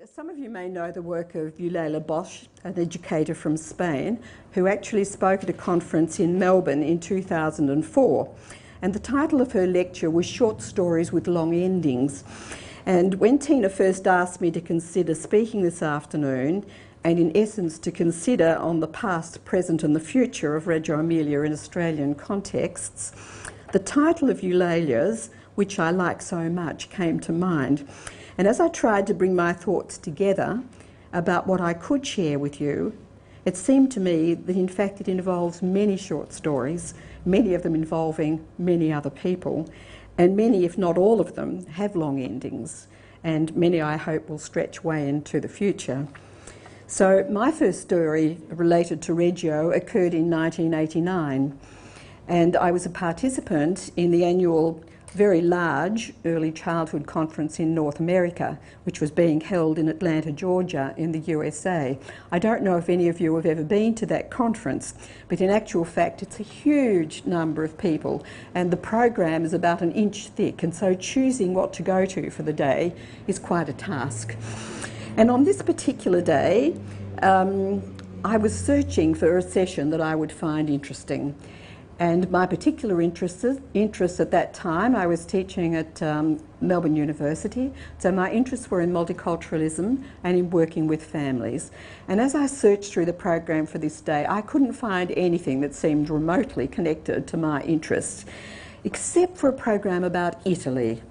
Some of you may know the work of Eulalia Bosch, an educator from Spain, who actually spoke at a conference in Melbourne in 2004. And the title of her lecture was Short Stories with Long Endings. And when Tina first asked me to consider speaking this afternoon, and in essence to consider on the past, present and the future of Reggio Emilia in Australian contexts, the title of Eulalia's, which I like so much, came to mind. And as I tried to bring my thoughts together about what I could share with you, it seemed to me that in fact it involves many short stories, many of them involving many other people, and many, if not all of them, have long endings, and many I hope will stretch way into the future. So my first story related to Reggio occurred in 1989, and I was a participant in the annual very large early childhood conference in North America, which was being held in Atlanta, Georgia in the USA. I don't know if any of you have ever been to that conference, but in actual fact it's a huge number of people and the program is about 1 inch thick, and so choosing what to go to for the day is quite a task. And on this particular day, I was searching for a session that I would find interesting. And my particular interests at that time, I was teaching at Melbourne University, so my interests were in multiculturalism and in working with families. And as I searched through the program for this day, I couldn't find anything that seemed remotely connected to my interests, except for a program about Italy.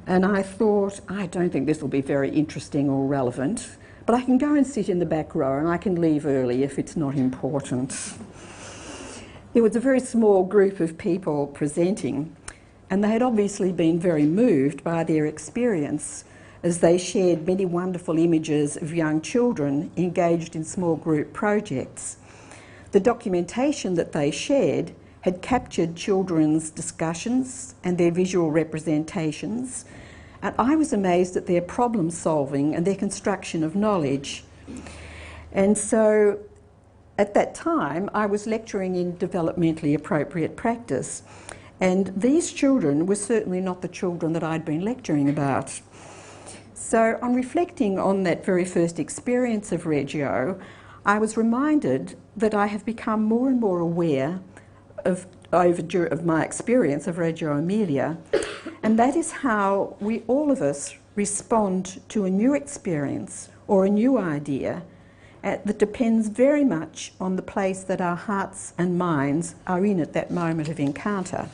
And I thought, I don't think this will be very interesting or relevant, but I can go and sit in the back row and I can leave early if it's not important. There was a very small group of people presenting, and they had obviously been very moved by their experience as they shared many wonderful images of young children engaged in small group projects. The documentation that they shared had captured children's discussions and their visual representations, and I was amazed at their problem solving and their construction of knowledge. And so at that time, I was lecturing in developmentally appropriate practice, and these children were certainly not the children that I'd been lecturing about. So on reflecting on that very first experience of Reggio, I was reminded that I have become more and more aware of my experience of Reggio Emilia, and that is how we, all of us, respond to a new experience or a new idea that depends very much on the place that our hearts and minds are in at that moment of encounter.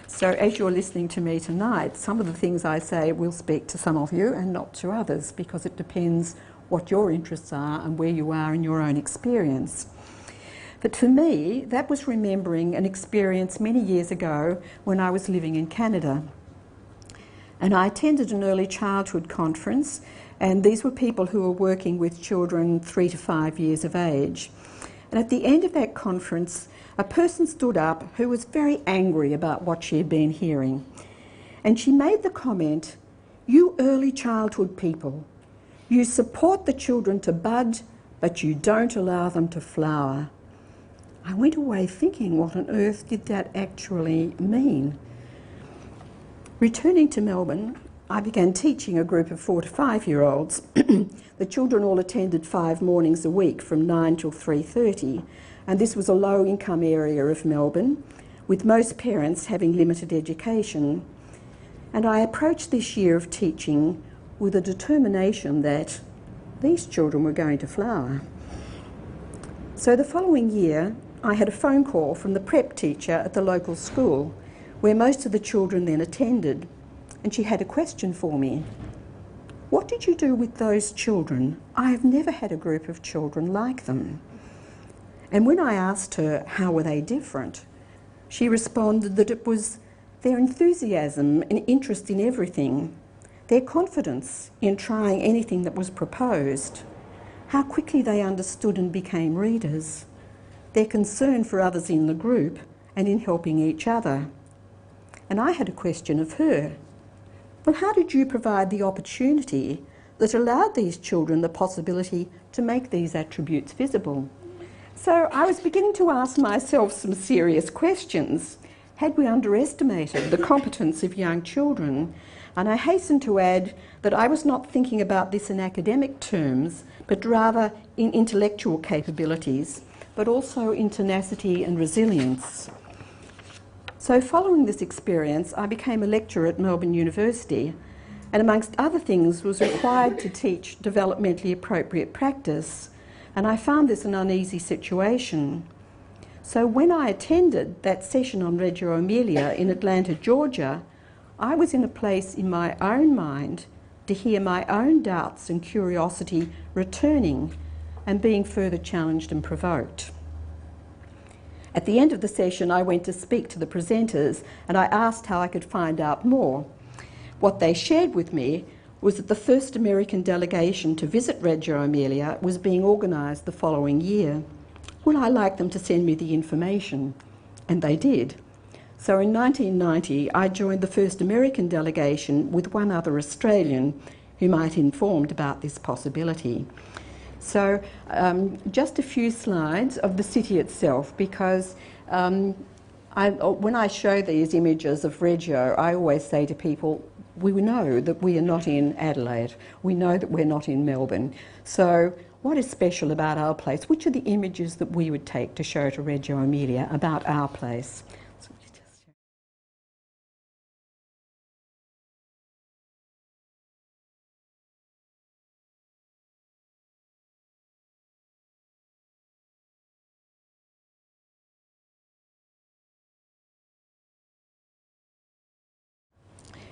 So as you're listening to me tonight, some of the things I say will speak to some of you and not to others, because it depends what your interests are and where you are in your own experience. But for me, that was remembering an experience many years ago when I was living in Canada. And I attended an early childhood conference, and these were people who were working with children 3 to 5 years of age. And at the end of that conference, a person stood up who was very angry about what she had been hearing. And she made the comment, "You early childhood people, you support the children to bud, but you don't allow them to flower." I went away thinking, what on earth did that actually mean? Returning to Melbourne, I began teaching a group of 4 to 5 year olds. The children all attended 5 mornings a week from 9 till 3:30, and this was a low income area of Melbourne, with most parents having limited education. And I approached this year of teaching with a determination that these children were going to flower. So the following year, I had a phone call from the prep teacher at the local school, where most of the children then attended, and she had a question for me. "What did you do with those children? I have never had a group of children like them." And when I asked her how were they different, she responded that it was their enthusiasm and interest in everything, their confidence in trying anything that was proposed, how quickly they understood and became readers, their concern for others in the group and in helping each other. And I had a question of her. Well, how did you provide the opportunity that allowed these children the possibility to make these attributes visible? So I was beginning to ask myself some serious questions. Had we underestimated the competence of young children? And I hasten to add that I was not thinking about this in academic terms, but rather in intellectual capabilities, but also in tenacity and resilience. So following this experience, I became a lecturer at Melbourne University, and amongst other things was required to teach developmentally appropriate practice, and I found this an uneasy situation. So when I attended that session on Reggio Emilia in Atlanta, Georgia, I was in a place in my own mind to hear my own doubts and curiosity returning and being further challenged and provoked. At the end of the session, I went to speak to the presenters and I asked how I could find out more. What they shared with me was that the first American delegation to visit Reggio Emilia was being organised the following year. Would I like them to send me the information? And they did. So in 1990, I joined the first American delegation with one other Australian whom I'd informed about this possibility. So just a few slides of the city itself, because when I show these images of Reggio, I always say to people, we know that we are not in Adelaide. We know that we're not in Melbourne. So what is special about our place? Which are the images that we would take to show to Reggio Emilia about our place?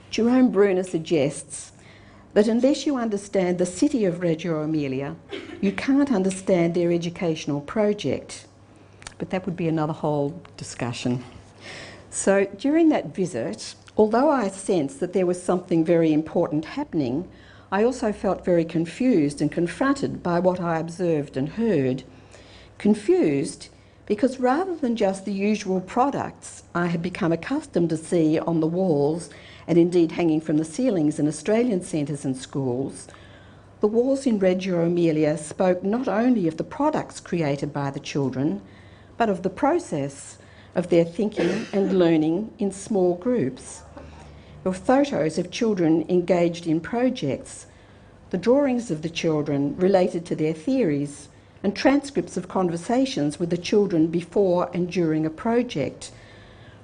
Jerome Bruner suggests that unless you understand the city of Reggio Emilia, you can't understand their educational project. But that would be another whole discussion. So during that visit, although I sensed that there was something very important happening, I also felt very confused and confronted by what I observed and heard. Confused because rather than just the usual products I had become accustomed to see on the walls and indeed hanging from the ceilings in Australian centres and schools, the walls in Reggio Emilia spoke not only of the products created by the children, but of the process of their thinking and learning in small groups. There were photos of children engaged in projects, the drawings of the children related to their theories, and transcripts of conversations with the children before and during a project.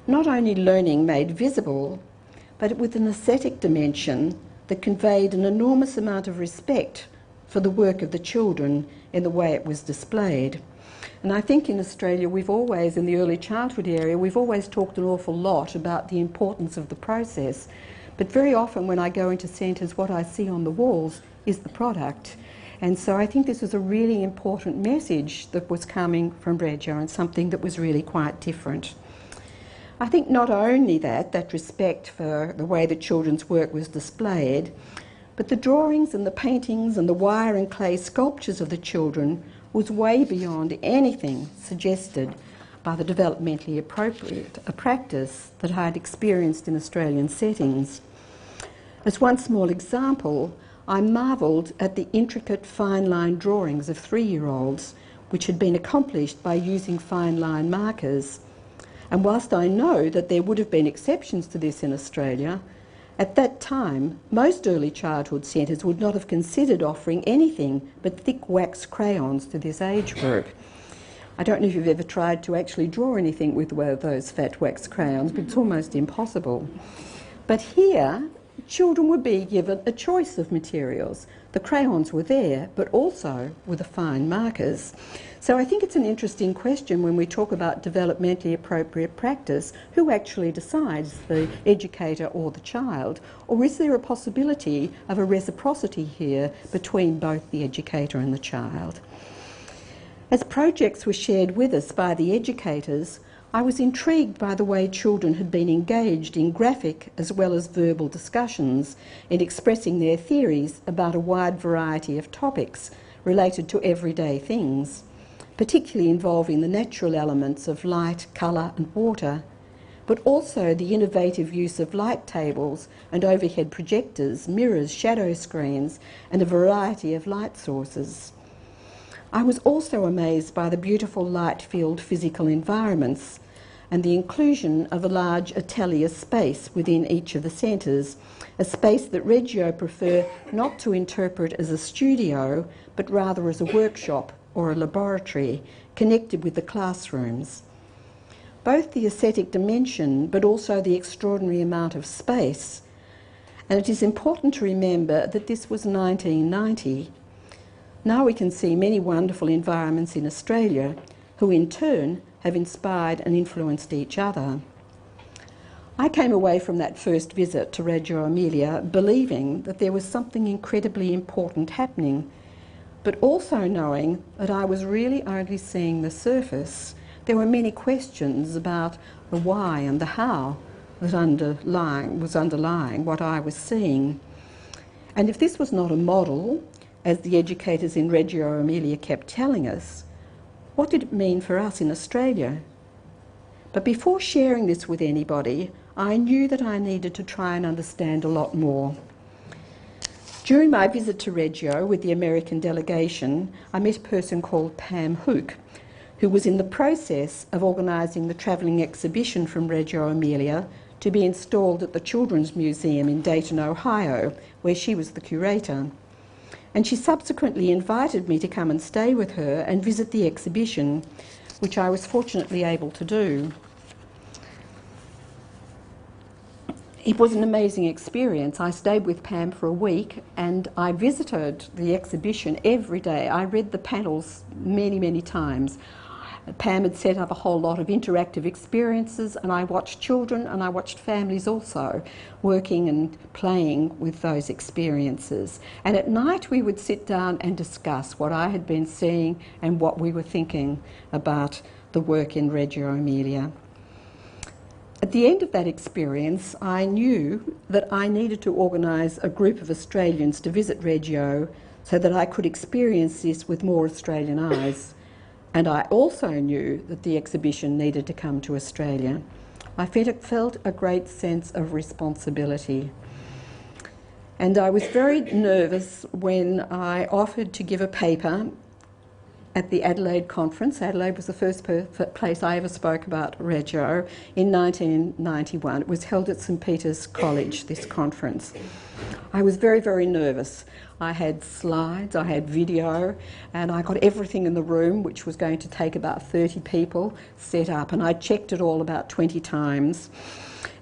Not only learning made visible, but with an aesthetic dimension that conveyed an enormous amount of respect for the work of the children in the way it was displayed. And I think in Australia we've always, in the early childhood area, we've always talked an awful lot about the importance of the process. But very often when I go into centres, what I see on the walls is the product. And so I think this was a really important message that was coming from Reggio and something that was really quite different. I think not only that respect for the way the children's work was displayed, but the drawings and the paintings and the wire and clay sculptures of the children was way beyond anything suggested by the developmentally appropriate practice that I had experienced in Australian settings. As one small example, I marvelled at the intricate fine line drawings of 3-year-olds, which had been accomplished by using fine line markers. And whilst I know that there would have been exceptions to this in Australia, at that time, most early childhood centres would not have considered offering anything but thick wax crayons to this age group. I don't know if you've ever tried to actually draw anything with one of those fat wax crayons, but it's almost impossible. But here, children were being given a choice of materials. The crayons were there, but also with the fine markers. So I think it's an interesting question when we talk about developmentally appropriate practice, who actually decides, the educator or the child? Or is there a possibility of a reciprocity here between both the educator and the child? As projects were shared with us by the educators, I was intrigued by the way children had been engaged in graphic as well as verbal discussions in expressing their theories about a wide variety of topics related to everyday things, particularly involving the natural elements of light, colour and water, but also the innovative use of light tables and overhead projectors, mirrors, shadow screens and a variety of light sources. I was also amazed by the beautiful light-filled physical environments, and the inclusion of a large atelier space within each of the centres, a space that Reggio prefer not to interpret as a studio, but rather as a workshop or a laboratory connected with the classrooms. Both the aesthetic dimension, but also the extraordinary amount of space. And it is important to remember that this was 1990. Now we can see many wonderful environments in Australia, who in turn have inspired and influenced each other. I came away from that first visit to Reggio Emilia believing that there was something incredibly important happening, but also knowing that I was really only seeing the surface. There were many questions about the why and the how that was underlying what I was seeing. And if this was not a model, as the educators in Reggio Emilia kept telling us, what did it mean for us in Australia? But before sharing this with anybody, I knew that I needed to try and understand a lot more. During my visit to Reggio with the American delegation, I met a person called Pam Hook, who was in the process of organising the travelling exhibition from Reggio Emilia to be installed at the Children's Museum in Dayton, Ohio, where she was the curator. And she subsequently invited me to come and stay with her and visit the exhibition, which I was fortunately able to do. It was an amazing experience. I stayed with Pam for a week and I visited the exhibition every day. I read the panels many, many times. Pam had set up a whole lot of interactive experiences, and I watched children and I watched families also working and playing with those experiences. And at night we would sit down and discuss what I had been seeing and what we were thinking about the work in Reggio Emilia. At the end of that experience, I knew that I needed to organise a group of Australians to visit Reggio so that I could experience this with more Australian eyes. And I also knew that the exhibition needed to come to Australia. I felt a great sense of responsibility. And I was very nervous when I offered to give a paper at the Adelaide conference. Adelaide was the first place I ever spoke about Reggio in 1991. It was held at St Peter's College, this conference. I was very, very nervous. I had slides, I had video, and I got everything in the room, which was going to take about 30 people, set up, and I checked it all about 20 times.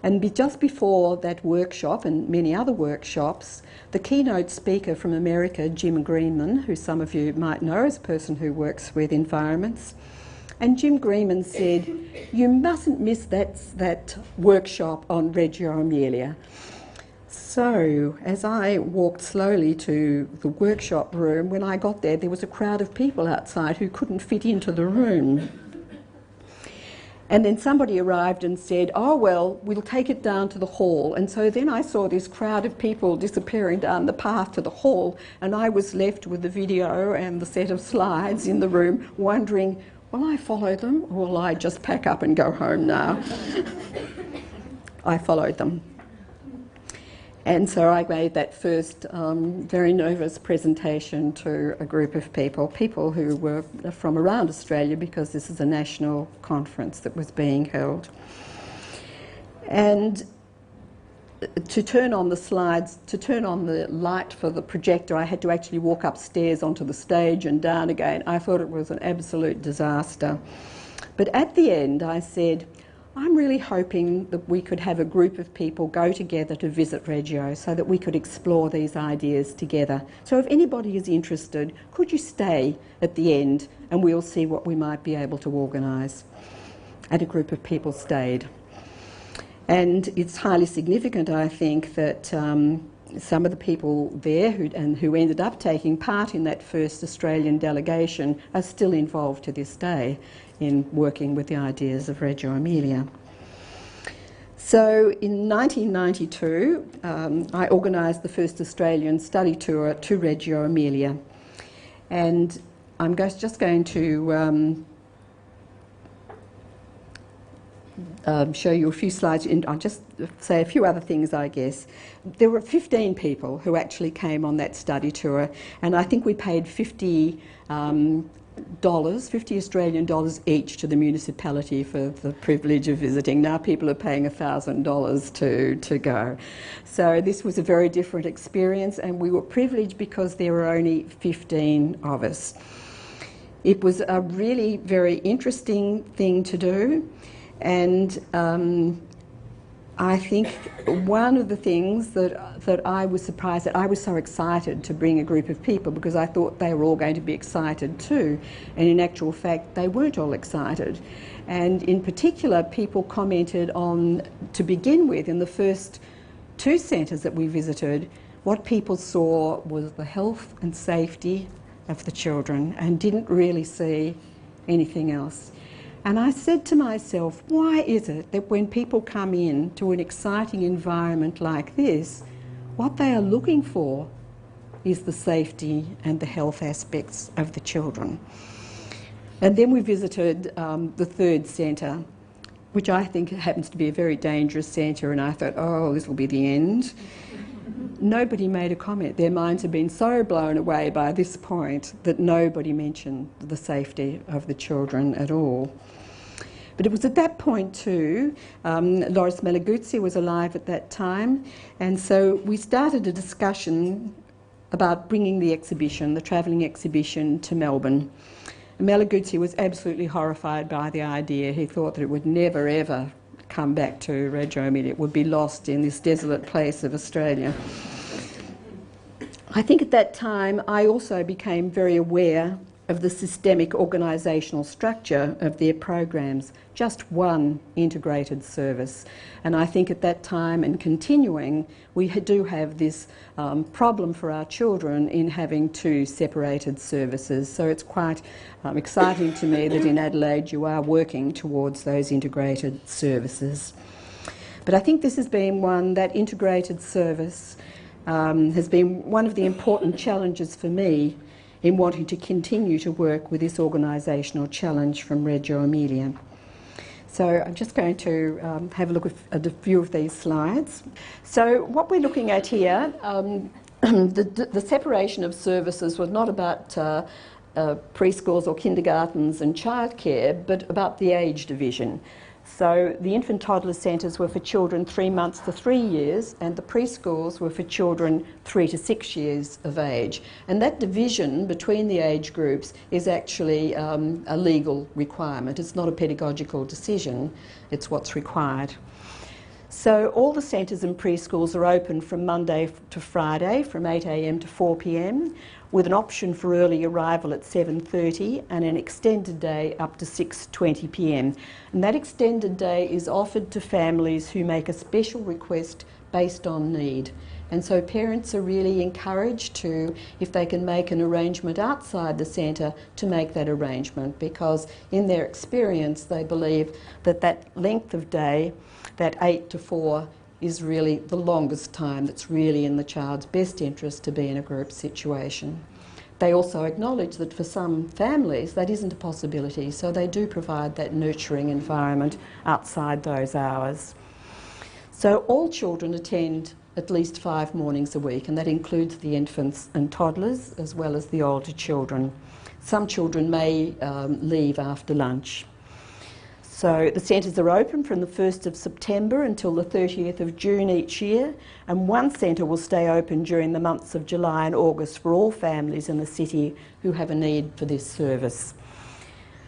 And just before that workshop and many other workshops, the keynote speaker from America, Jim Greenman, who some of you might know as a person who works with environments, and Jim Greenman said, "You mustn't miss that workshop on Reggio Emilia." So, as I walked slowly to the workshop room, when I got there, there was a crowd of people outside who couldn't fit into the room. And then somebody arrived and said, "Oh, well, we'll take it down to the hall." And so then I saw this crowd of people disappearing down the path to the hall, and I was left with the video and the set of slides in the room, wondering, will I follow them or will I just pack up and go home now? I followed them. And so I made that first very nervous presentation to a group of people who were from around Australia, because this is a national conference that was being held. And to turn on the slides, to turn on the light for the projector, I had to actually walk upstairs onto the stage and down again. I thought it was an absolute disaster. But at the end I said, I'm really hoping that we could have a group of people go together to visit Reggio so that we could explore these ideas together. So if anybody is interested, could you stay at the end and we'll see what we might be able to organise? And a group of people stayed. And it's highly significant, I think, that some of the people there who ended up taking part in that first Australian delegation are still involved to this day in working with the ideas of Reggio Emilia. So in 1992, I organised the first Australian study tour to Reggio Emilia. And I'm just going to show you a few slides, and I'll just say a few other things, I guess. There were 15 people who actually came on that study tour, and I think we paid $50 50 Australian dollars each to the municipality for the privilege of visiting. Now people are paying $1,000 to go. So this was a very different experience, and we were privileged because there were only 15 of us. It was a really very interesting thing to do, and I think one of the things that I was surprised at, I was so excited to bring a group of people because I thought they were all going to be excited too, and in actual fact they weren't all excited. And in particular, people commented on, to begin with, in the first 2 centres that we visited, what people saw was the health and safety of the children and didn't really see anything else. And I said to myself, why is it that when people come in to an exciting environment like this, what they are looking for is the safety and the health aspects of the children? And then we visited the 3rd centre, which I think happens to be a very dangerous centre, and I thought, oh, this will be the end. Nobody made a comment. Their minds had been so blown away by this point that nobody mentioned the safety of the children at all. But it was at that point too, Loris Malaguzzi was alive at that time, and so we started a discussion about bringing the exhibition, the travelling exhibition, to Melbourne. Malaguzzi was absolutely horrified by the idea. He thought that it would never ever come back to Reggio Emilia. It would be lost in this desolate place of Australia. I think at that time I also became very aware of the systemic organisational structure of their programs, just one integrated service. And I think at that time and continuing, we do have this problem for our children in having 2 separated services. So it's quite exciting to me that in Adelaide you are working towards those integrated services. But I think this has been that integrated service has been one of the important challenges for me in wanting to continue to work with this organisational challenge from Reggio Emilia. So I'm just going to have a look at a few of these slides. So what we're looking at here, the separation of services was not about preschools or kindergartens and childcare, but about the age division. So the infant toddler centres were for children 3 months to 3 years, and the preschools were for children 3 to 6 years of age. And that division between the age groups is actually a legal requirement. It's not a pedagogical decision, it's what's required. So all the centres and preschools are open from Monday to Friday from 8 a.m. to 4 p.m, with an option for early arrival at 7:30 and an extended day up to 6:20 p.m. And that extended day is offered to families who make a special request based on need. And so parents are really encouraged to, if they can make an arrangement outside the centre, to make that arrangement, because in their experience they believe that that length of day, that 8 to 4, is really the longest time that's really in the child's best interest to be in a group situation. They also acknowledge that for some families that isn't a possibility, so they do provide that nurturing environment outside those hours. So all children attend at least 5 mornings a week, and that includes the infants and toddlers as well as the older children. Some children may leave after lunch. So the centres are open from the 1st of September until the 30th of June each year, and one centre will stay open during the months of July and August for all families in the city who have a need for this service.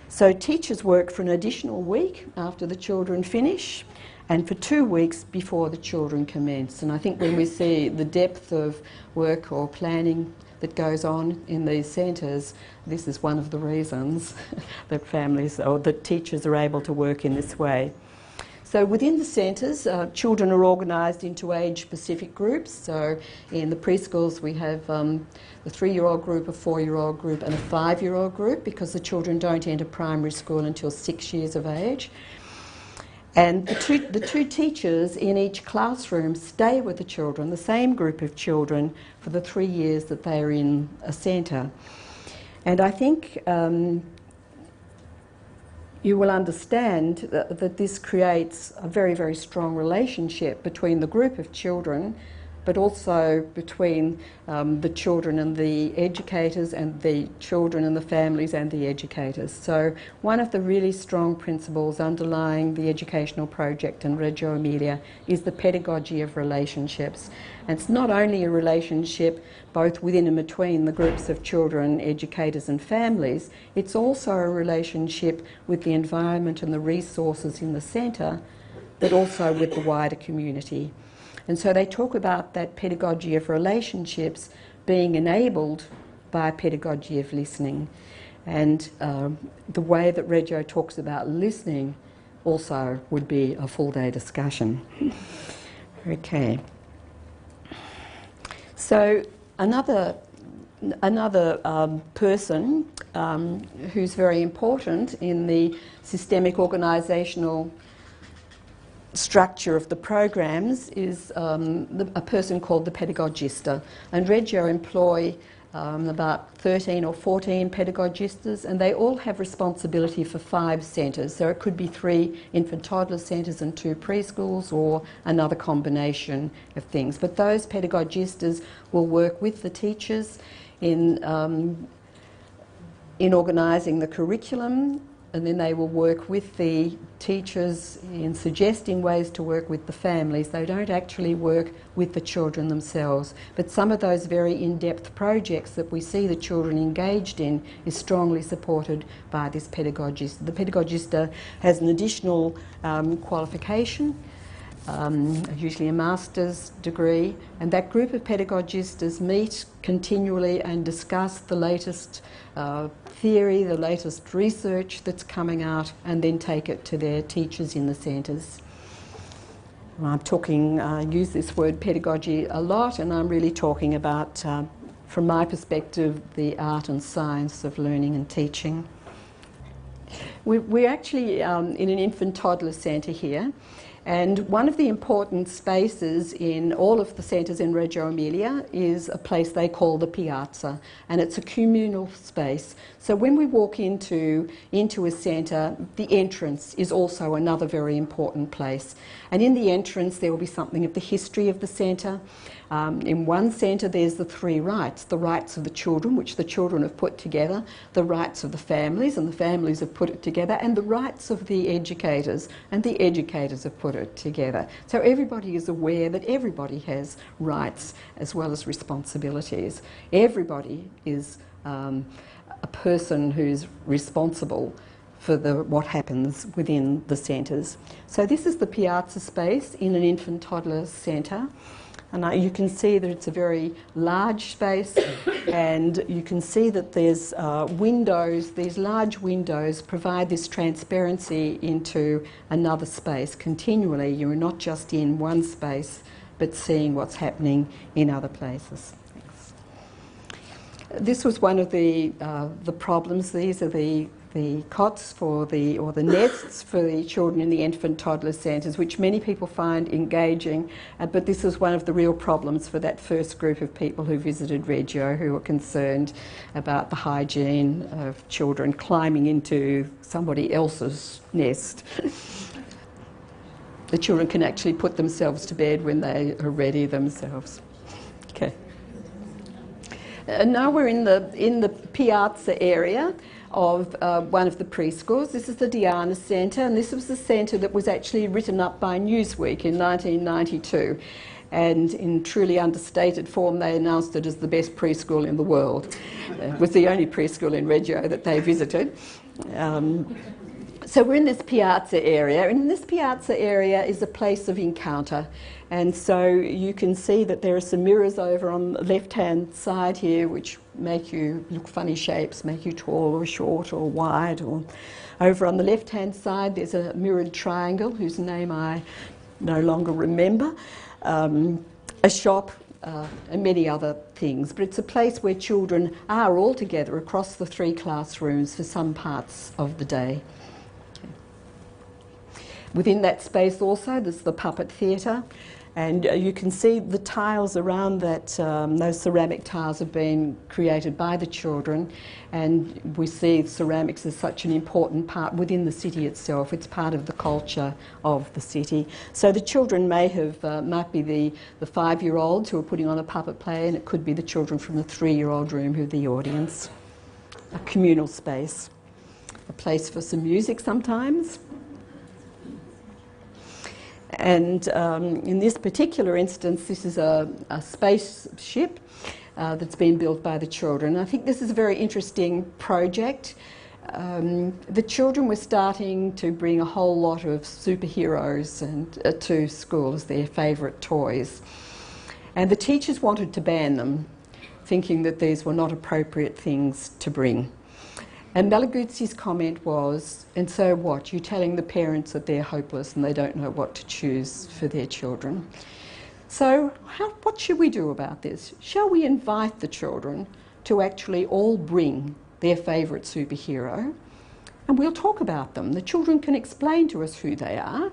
So teachers work for an additional week after the children finish, and for 2 weeks before the children commence. And I think when we see the depth of work or planning that goes on in these centres, this is one of the reasons that families or that teachers are able to work in this way. So within the centres, children are organised into age-specific groups. So in the preschools we have the 3-year-old group, a 4-year-old group and a 5-year-old group, because the children don't enter primary school until 6 years of age. And the two teachers in each classroom stay with the children, the same group of children, for the 3 years that they are in a centre. And I think you will understand that this creates a very, very strong relationship between the group of children but also between the children and the educators, and the children and the families and the educators. So one of the really strong principles underlying the educational project in Reggio Emilia is the pedagogy of relationships. And it's not only a relationship both within and between the groups of children, educators and families, it's also a relationship with the environment and the resources in the centre, but also with the wider community. And so they talk about that pedagogy of relationships being enabled by a pedagogy of listening. And the way that Reggio talks about listening also would be a full day discussion. Okay. So another person who's very important in the systemic organisational structure of the programs is a person called the Pedagogista. And Reggio employ about 13 or 14 pedagogistas, and they all have responsibility for 5 centres. So it could be 3 infant toddler centres and 2 preschools, or another combination of things. But those pedagogistas will work with the teachers in organising the curriculum, and then they will work with the teachers in suggesting ways to work with the families. They don't actually work with the children themselves. But some of those very in-depth projects that we see the children engaged in is strongly supported by this pedagogist. The pedagogista has an additional qualification, usually a master's degree, and that group of pedagogistas meet continually and discuss the latest theory, the latest research that's coming out, and then take it to their teachers in the centres. I'm talking, use this word pedagogy a lot, and I'm really talking about, from my perspective, the art and science of learning and teaching. We're actually in an infant toddler centre here. And one of the important spaces in all of the centres in Reggio Emilia is a place they call the Piazza, and it's a communal space. So when we walk into a centre, the entrance is also another very important place. And in the entrance there will be something of the history of the centre. In one centre there's the 3 rights: the rights of the children, which the children have put together, the rights of the families, and the families have put it together, and the rights of the educators, and the educators have put it together. So everybody is aware that everybody has rights as well as responsibilities. Everybody is a person who's responsible for what happens within the centres. So this is the Piazza space in an infant toddler centre. And you can see that it's a very large space, and you can see that there's windows. These large windows provide this transparency into another space continually. You're not just in one space, but seeing what's happening in other places. Thanks. This was one of the problems. These are the cots or the nests for the children in the infant toddler centres, which many people find engaging, but this was one of the real problems for that first group of people who visited Reggio, who were concerned about the hygiene of children climbing into somebody else's nest. The children can actually put themselves to bed when they are ready themselves. Okay. Now we're in the Piazza area of one of the preschools. This is the Deanna Center, and this was the centre that was actually written up by Newsweek in 1992. And in truly understated form, they announced it as the best preschool in the world. It was the only preschool in Reggio that they visited. So we're in this Piazza area, and in this Piazza area is a place of encounter. And so you can see that there are some mirrors over on the left-hand side here which make you look funny shapes, make you tall or short or wide. Or over on the left-hand side there's a mirrored triangle whose name I no longer remember, a shop, and many other things. But it's a place where children are all together across the 3 classrooms for some parts of the day. Within that space also there's the puppet theatre, And you can see the tiles around that, those ceramic tiles have been created by the children, and we see ceramics as such an important part within the city itself. It's part of the culture of the city. So the children may be the 5-year-olds who are putting on a puppet play, and it could be the children from the 3-year-old room who are the audience. A communal space, a place for some music sometimes. And in this particular instance, this is a spaceship that's been built by the children. I think this is a very interesting project. The children were starting to bring a whole lot of superheroes to school as their favourite toys. And the teachers wanted to ban them, thinking that these were not appropriate things to bring. And Malaguzzi's comment was, and so what? You're telling the parents that they're hopeless and they don't know what to choose for their children. So what should we do about this? Shall we invite the children to actually all bring their favourite superhero? And we'll talk about them. The children can explain to us who they are,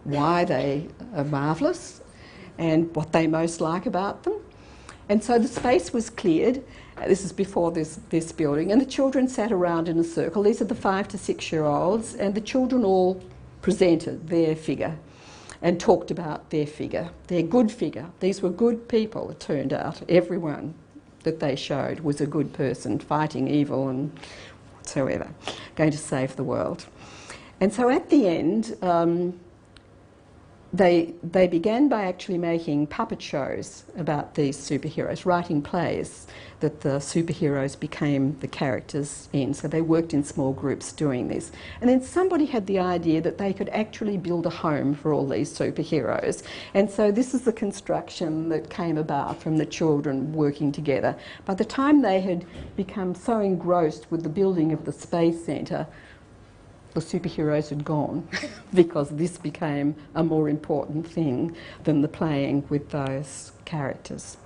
why they are marvellous, and what they most like about them. And so the space was cleared. This is before this building, and the children sat around in a circle. These are the 5 to 6-year-olds, and the children all presented their figure and talked about their figure, their good figure. These were good people, it turned out. Everyone that they showed was a good person, fighting evil and whatsoever, going to save the world. And so at the end, they began by actually making puppet shows about these superheroes, writing plays that the superheroes became the characters in. So they worked in small groups doing this. And then somebody had the idea that they could actually build a home for all these superheroes. And so this is the construction that came about from the children working together. By the time they had become so engrossed with the building of the Space Centre, the superheroes had gone because this became a more important thing than the playing with those characters.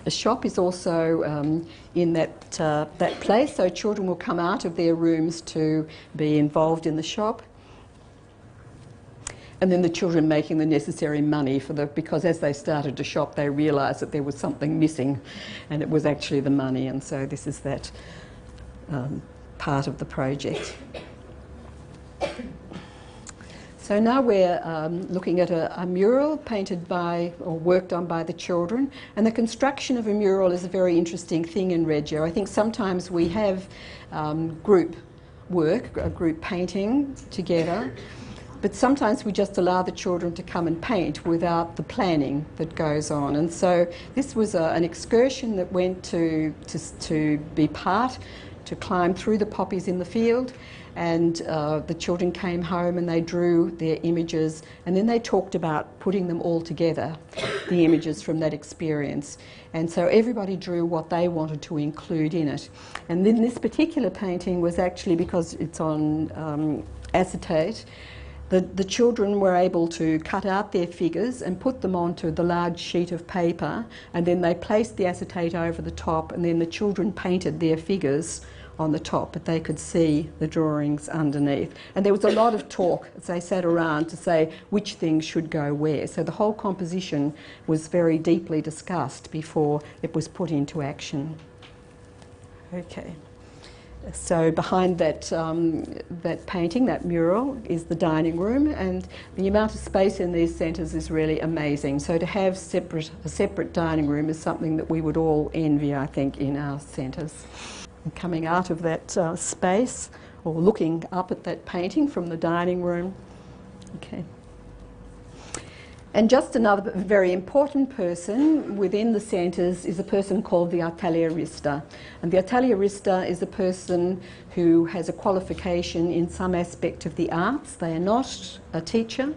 A shop is also in that place, so children will come out of their rooms to be involved in the shop. And then the children making the necessary money because as they started to shop, they realised that there was something missing, and it was actually the money. And so this is that part of the project. So now we're looking at a mural painted by or worked on by the children, and the construction of a mural is a very interesting thing in Reggio. I think sometimes we have group work, a group painting together, but sometimes we just allow the children to come and paint without the planning that goes on. And so this was an excursion that went to be part, to climb through the poppies in the field, and the children came home and they drew their images, and then they talked about putting them all together, the images from that experience. And so everybody drew what they wanted to include in it. And then this particular painting was actually, because it's on acetate, the children were able to cut out their figures and put them onto the large sheet of paper, and then they placed the acetate over the top, and then the children painted their figures on the top, but they could see the drawings underneath. And there was a lot of talk as they sat around to say which things should go where. So the whole composition was very deeply discussed before it was put into action. Okay. So behind that painting, that mural, is the dining room, and the amount of space in these centres is really amazing. So to have a separate dining room is something that we would all envy, I think, in our centres. And coming out of that space, or looking up at that painting from the dining room. Okay. And just another very important person within the centres is a person called the Italia Rista. And the Italia Rista is a person who has a qualification in some aspect of the arts. They are not a teacher.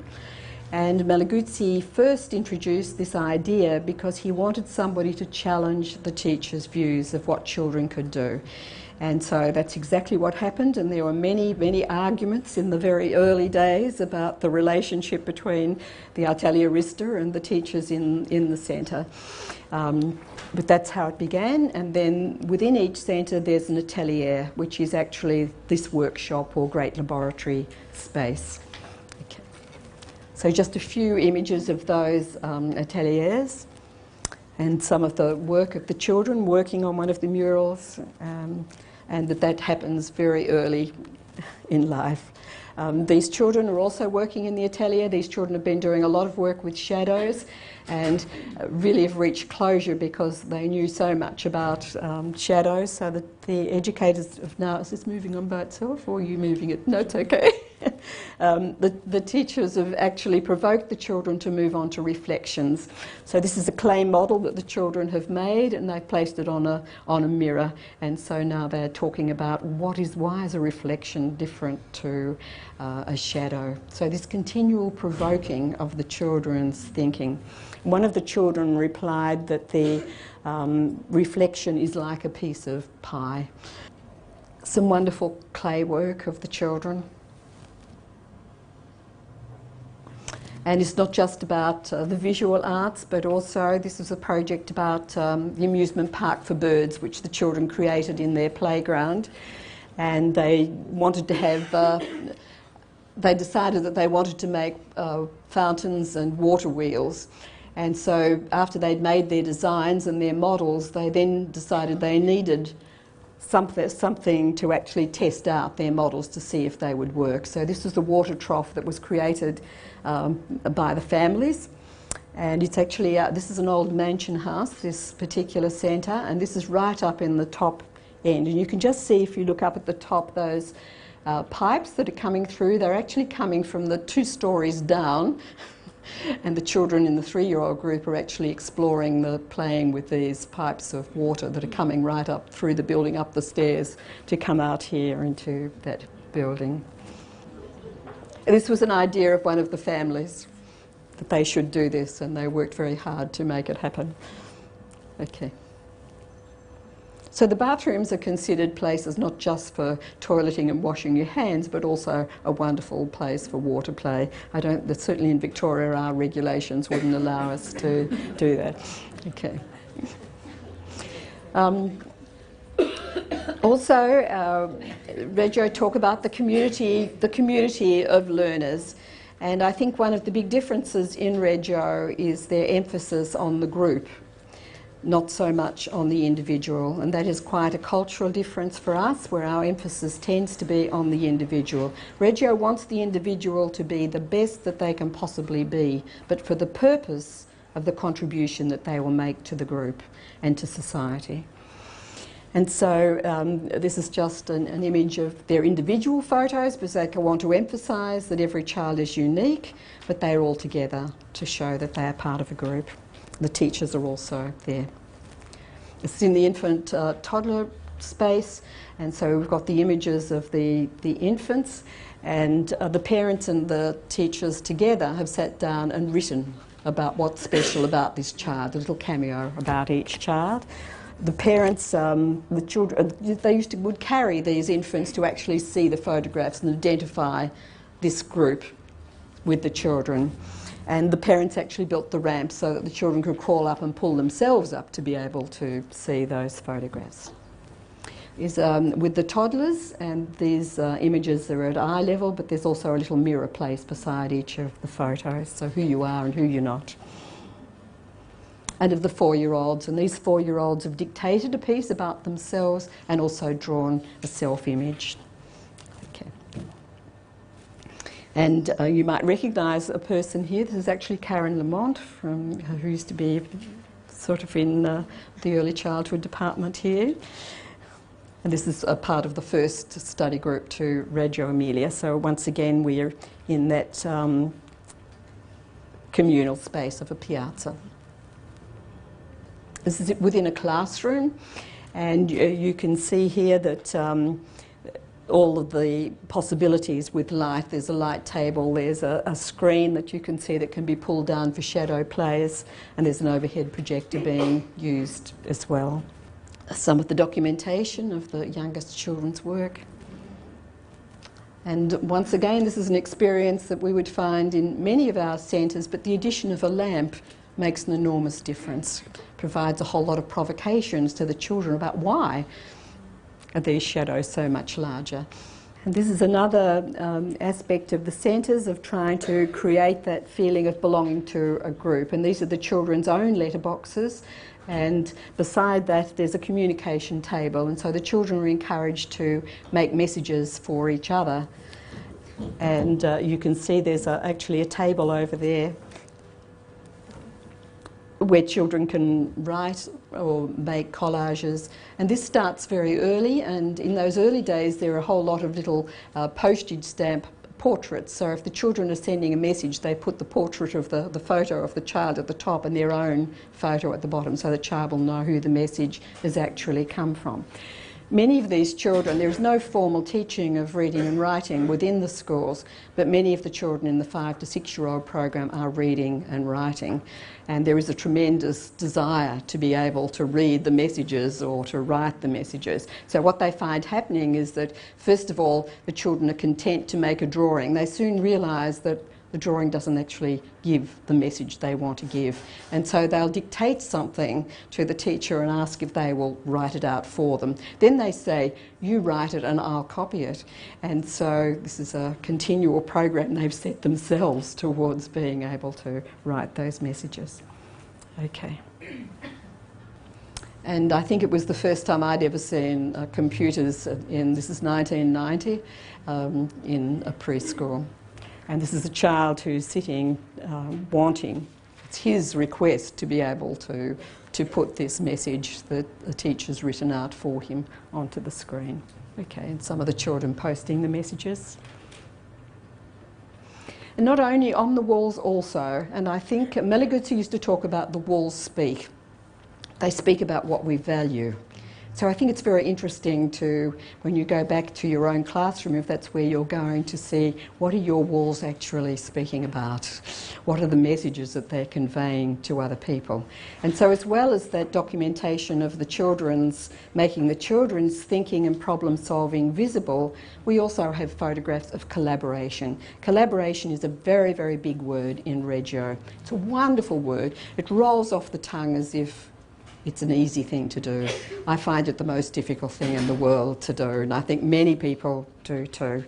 And Malaguzzi first introduced this idea because he wanted somebody to challenge the teacher's views of what children could do. And so that's exactly what happened, and there were many, many arguments in the very early days about the relationship between the Italia Rista and the teachers in the centre. But that's how it began, and then within each centre there's an atelier, which is actually this workshop or great laboratory space. Okay. So just a few images of those ateliers and some of the work of the children working on one of the murals, and that happens very early in life. These children are also working in the atelier. These children have been doing a lot of work with shadows and really have reached closure because they knew so much about shadows, so that the educators have now, is this moving on by itself or are you moving it? No, it's okay. The teachers have actually provoked the children to move on to reflections. So this is a clay model that the children have made, and they've placed it on a mirror, and so now they're talking about why is a reflection different to a shadow. So this continual provoking of the children's thinking. One of the children replied that the reflection is like a piece of pie. Some wonderful clay work of the children. And it's not just about the visual arts, but also this is a project about the amusement park for birds, which the children created in their playground. And they wanted to have, they decided that they wanted to make fountains and water wheels. And so after they'd made their designs and their models, they then decided they needed something to actually test out their models to see if they would work. So this was the water trough that was created by the families, and it's actually this is an old mansion house, this particular centre, and this is right up in the top end, and you can just see if you look up at the top those pipes that are coming through. They're actually coming from the 2 stories down. And the children in the 3-year-old group are actually exploring playing with these pipes of water that are coming right up through the building, up the stairs, to come out here into that building. This was an idea of one of the families, that they should do this, and they worked very hard to make it happen. Okay. So the bathrooms are considered places not just for toileting and washing your hands, but also a wonderful place for water play. Certainly in Victoria our regulations wouldn't allow us to do that. Okay. Also, Reggio talk about the community of learners. And I think one of the big differences in Reggio is their emphasis on the group, not so much on the individual, and that is quite a cultural difference for us, where our emphasis tends to be on the individual. Reggio wants the individual to be the best that they can possibly be, but for the purpose of the contribution that they will make to the group and to society. And so this is just an image of their individual photos, because they want to emphasise that every child is unique, but they're all together to show that they are part of a group. The teachers are also there. It's in the infant toddler space, and so we've got the images of the infants, and the parents and the teachers together have sat down and written about what's special about this child, a little cameo about each child. The parents, the children, they would carry these infants to actually see the photographs and identify this group with the children. And the parents actually built the ramp so that the children could crawl up and pull themselves up to be able to see those photographs. With the toddlers, and these images are at eye level, but there's also a little mirror placed beside each of the photos, so who you are and who you're not. And of the 4-year-olds, and these 4-year-olds have dictated a piece about themselves and also drawn a self-image. Okay. And you might recognise a person here. This is actually Karen LaMonte, who used to be sort of in the early childhood department here. And this is a part of the first study group to Reggio Emilia. So once again, we're in that communal space of a piazza. This is within a classroom, and you can see here that all of the possibilities with light. There's a light table, there's a screen that you can see that can be pulled down for shadow players, and there's an overhead projector being used as well. Some of the documentation of the youngest children's work. And once again, this is an experience that we would find in many of our centres, but the addition of a lamp makes an enormous difference. Provides a whole lot of provocations to the children about why are these shadows so much larger. And this is another aspect of the centres, of trying to create that feeling of belonging to a group. And these are the children's own letterboxes. And beside that, there's a communication table. And so the children are encouraged to make messages for each other. And you can see there's actually a table over there where children can write or make collages. And this starts very early, and in those early days there are a whole lot of little postage stamp portraits. So if the children are sending a message, they put the portrait of the photo of the child at the top and their own photo at the bottom, so the child will know who the message has actually come from. Many of these children, there is no formal teaching of reading and writing within the schools, but many of the children in the 5 to 6-year-old program are reading and writing. And there is a tremendous desire to be able to read the messages or to write the messages. So what they find happening is that, first of all, the children are content to make a drawing. They soon realise that the drawing doesn't actually give the message they want to give. And so they'll dictate something to the teacher and ask if they will write it out for them. Then they say, you write it and I'll copy it. And so this is a continual program they've set themselves towards being able to write those messages. Okay. And I think it was the first time I'd ever seen computers this is 1990, in a preschool. And this is a child who's sitting, wanting, it's his request to be able to put this message that the teacher's written out for him onto the screen. Okay, and some of the children posting the messages. And not only on the walls also, and I think Millikan used to talk about the walls speak. They speak about what we value. So I think it's very interesting to, when you go back to your own classroom, if that's where you're going, to see what are your walls actually speaking about? What are the messages that they're conveying to other people? And so as well as that documentation of the children's, making the children's thinking and problem solving visible, we also have photographs of collaboration. Collaboration is a very, very big word in Reggio. It's a wonderful word. It rolls off the tongue as if it's an easy thing to do. I find it the most difficult thing in the world to do, and I think many people do too.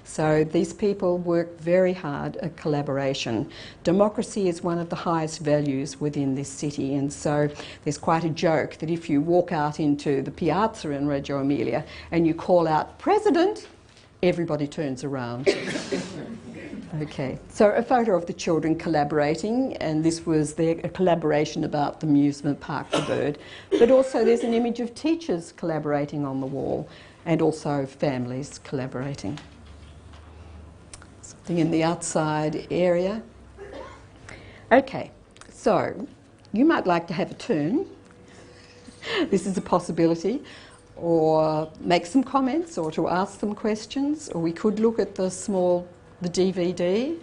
So these people work very hard at collaboration. Democracy is one of the highest values within this city, and so there's quite a joke that if you walk out into the Piazza in Reggio Emilia and you call out, "President," everybody turns around. Okay, so a photo of the children collaborating, and this was a collaboration about the amusement park, the bird. But also there's an image of teachers collaborating on the wall, and also families collaborating. Something in the outside area. Okay, so you might like to have a turn. This is a possibility. Or make some comments, or to ask some questions, or we could look at the DVD.